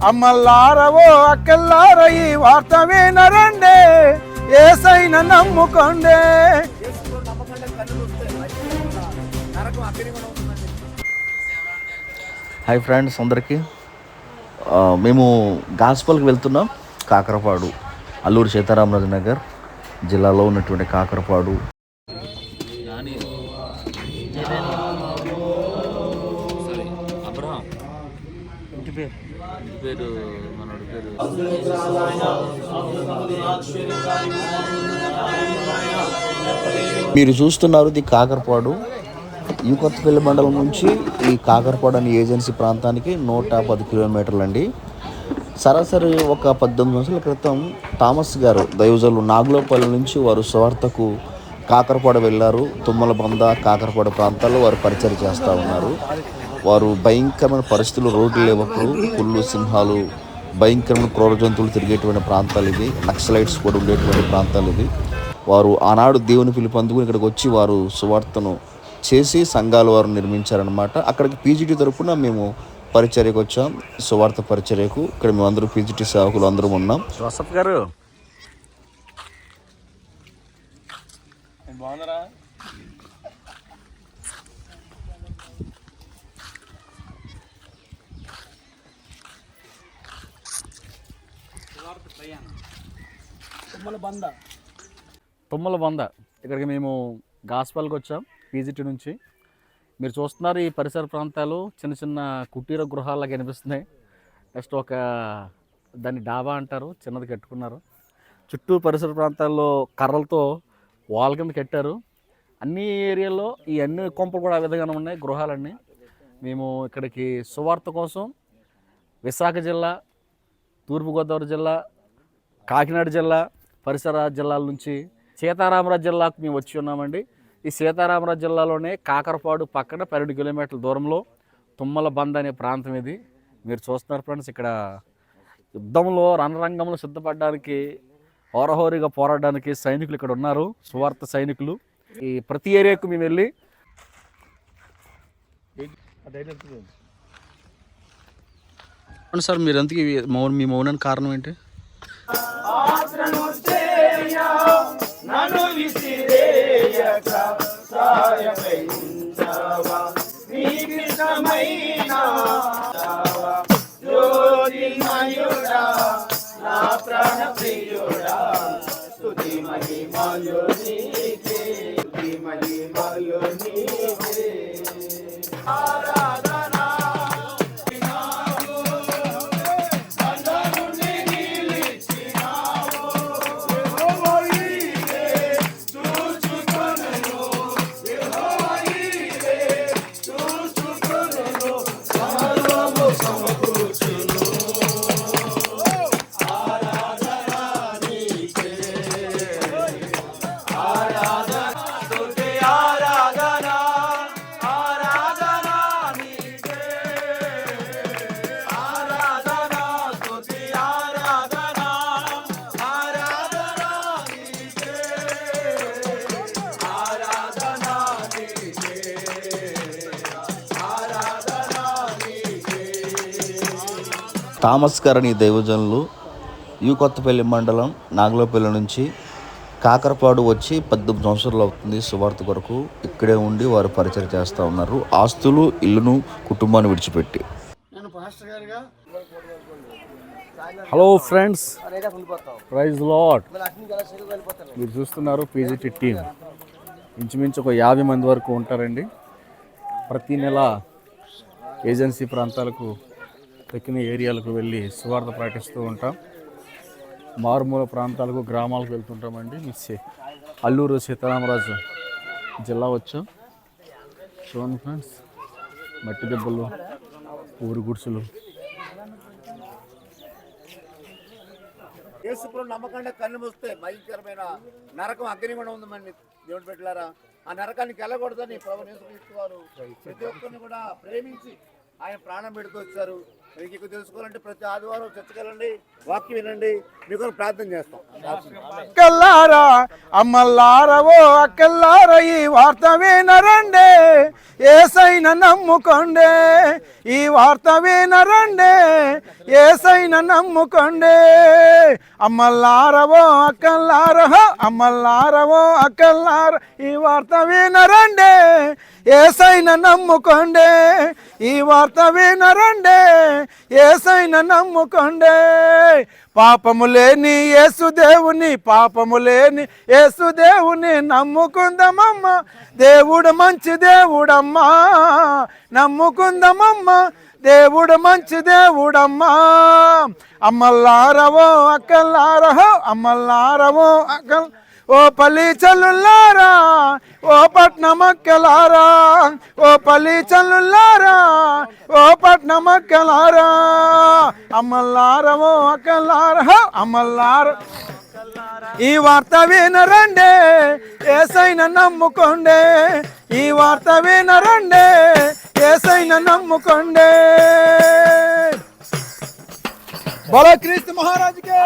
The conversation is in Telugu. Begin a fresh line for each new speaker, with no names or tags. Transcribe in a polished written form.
అమ్మల్లారవో అక్కల్లార ఈ వార్త వినరండే, ఏసైన నమ్ముకోండే.
హాయ్ ఫ్రెండ్స్ అందరికీ, మేము గాస్పల్కి వెళ్తున్నాం. కాకరపాడు, అల్లూరు సీతారామరాజు నగర్ జిల్లాలో ఉన్నటువంటి కాకరపాడు. మీరు చూస్తున్నారు ఇది కాకరపాడు. ఈ కొత్తపల్లి మండలం నుంచి ఈ కాకరపాడు అనే ఏజెన్సీ ప్రాంతానికి 110 కిలోమీటర్లు అండి. సరాసరి ఒక 18 సంవత్సరాల క్రితం థామస్ గారు దైవజనులు నాగులోపల్లి నుంచి వారు సువార్తకు కాకరపాడు వెళ్ళారు. తుమ్మల బంద, కాకరపాడు ప్రాంతాల్లో వారు పరిచయం చేస్తూ ఉన్నారు. వారు భయంకరమైన పరిస్థితులు, రోడ్లు లేవప్పుడు, పుల్లు, సింహాలు, భయంకరమైన క్రూర జంతువులు తిరిగేటువంటి ప్రాంతాలు ఇవి. నక్సలైట్స్ కూడా ఉండేటువంటి ప్రాంతాలు ఇవి. వారు ఆనాడు దేవుని పిలుపు అందుకుని ఇక్కడికి వచ్చి వారు సువార్తను చేసి సంఘాలు వారు నిర్మించారనమాట. అక్కడికి పీజీటీ తరపున మేము పరిచర్యకు వచ్చాం, సువార్త పరిచర్యకు. ఇక్కడ మేము అందరూ పీజీటీ సేవకులు అందరం ఉన్నాం. జోసఫ్ గారు బాగున్నారా?
తుమ్మల బంద ఇక్కడికి మేము గాస్పల్కి వచ్చాం పీజీటీ నుంచి. మీరు చూస్తున్నారు ఈ పరిసర ప్రాంతాలు చిన్న చిన్న కుటీర గృహాలకు కనిపిస్తున్నాయి. నెక్స్ట్ ఒక దాన్ని డాబా అంటారు, చిన్నది కట్టుకున్నారు. చుట్టూ పరిసర ప్రాంతాల్లో కర్రలతో వాల్ కింద కట్టారు. అన్ని ఏరియాల్లో ఈ అన్ని కొంపలు కూడా ఆ విధంగానే ఉన్నాయి గృహాలన్నీ. మేము ఇక్కడికి సువార్త కోసం విశాఖ జిల్లా, తూర్పుగోదావరి జిల్లా, కాకినాడ జిల్లా, పరిసర జిల్లాల నుంచి సీతారామరాజు జిల్లాకు మేము వచ్చి ఉన్నామండి. ఈ సీతారామరాజు జిల్లాలోనే కాకరపాడు పక్కన 12 కిలోమీటర్ల దూరంలో తుమ్మల బంద అనే ప్రాంతం ఇది. మీరు చూస్తున్నారు ఫ్రెండ్స్, ఇక్కడ యుద్ధంలో రణరంగంలో సిద్ధపడడానికి, హోరహోరీగా పోరాడడానికి సైనికులు ఇక్కడ ఉన్నారు, సువార్త సైనికులు. ఈ ప్రతి ఏరియాకు మేము వెళ్ళి సార్ మీరు ఎందుకు మీ మౌనానికి కారణం ఏంటి?
థామస్ గారు అని దైవజనులు ఈ కొత్తపల్లి మండలం నాగులపల్లి నుంచి కాకరపాడు వచ్చి 18 సంవత్సరాలు అవుతుంది. సువార్త కొరకు ఇక్కడే ఉండి వారు పరిచయం చేస్తూ ఉన్నారు, ఆస్తులు, ఇల్లును, కుటుంబాన్ని విడిచిపెట్టి.
Hello friends, praise Lord. మీరు చూస్తున్నారు పీజీటీ టీం ఇంచుమించు ఒక 50 మంది వరకు ఉంటారండి. ప్రతి నెల ఏజెన్సీ ప్రాంతాలకు, తక్కిన ఏరియాలకు వెళ్ళి సువార్త ప్రకటిస్తూ ఉంటాం. మారుమూల ప్రాంతాలకు, గ్రామాలకు వెళ్తుంటామండి. అల్లూరు సీతారామరాజు జిల్లా వచ్చాం. చూడండి ఫ్రెండ్స్, మట్టి దెబ్బలు, ఊరు గుడిసెలు.
యేసుప్రభు నమ్మకంగా కళ్ళు మూస్తే భయంకరమైన నరకం, అగ్నిగుండం ఉందమండి దేవుడు పెట్టారా. ఆ నరకానికి వెళ్ళకూడదని ప్రభు యేసుక్రీస్తు వారు ప్రతి ఒక్కరిని కూడా ప్రేమించి ఆయన ప్రాణం పెడుతూ వచ్చారు. మీకు ఎక్కువ తెలుసుకోవాలంటే ప్రతి ఆదివారం చర్చకెళ్ళండి, వాక్యం వినండి, మీకు ప్రార్థన చేస్తాం.
అక్కల్లారా అమ్మల్లారవో అక్కల్లార ఈ వార్త వినరండే, యేసయ్యను నమ్ముకోండే, ఈ వార్త వినరండే, యేసయ్యను నమ్ముకోండే. అమ్మల్లారవో అక్కల్లార, అమ్మల్లారవో అక్కల్లార ఈ వార్త వినరండే, యేసయ్యను నమ్ముకోండే, ఈ వార్త వినరండే, యేసయ్యను నమ్ముకోండే. పాపము లేని యేసుదేవుని, పాపము లేని యేసుదేవుని నమ్ముకుందామమ్మ, దేవుడు మంచి దేవుడమ్మా, నమ్ముకుందామమ్మ, దేవుడు మంచి దేవుడమ్మా. అమ్మల్లారవో అక్కల్లారహో, అమ్మల్లారవో అక్కల్ ఓ పల్లి చల్లుల్లారా, ఓ పట్నమక్కలారా, ఓ పల్లి చల్లుల్లారా, ఓ పట్నమక్కలారా. అమ్మల్లారవో అక్కలారా, అమ్మల్లార ఈ వార్త వినరండే, యేసయ్యను నమ్ముకోండే, ఈ వార్త వినరండే, యేసయ్యను నమ్ముకోండే. బోలో క్రీస్తు మహారాజుకే.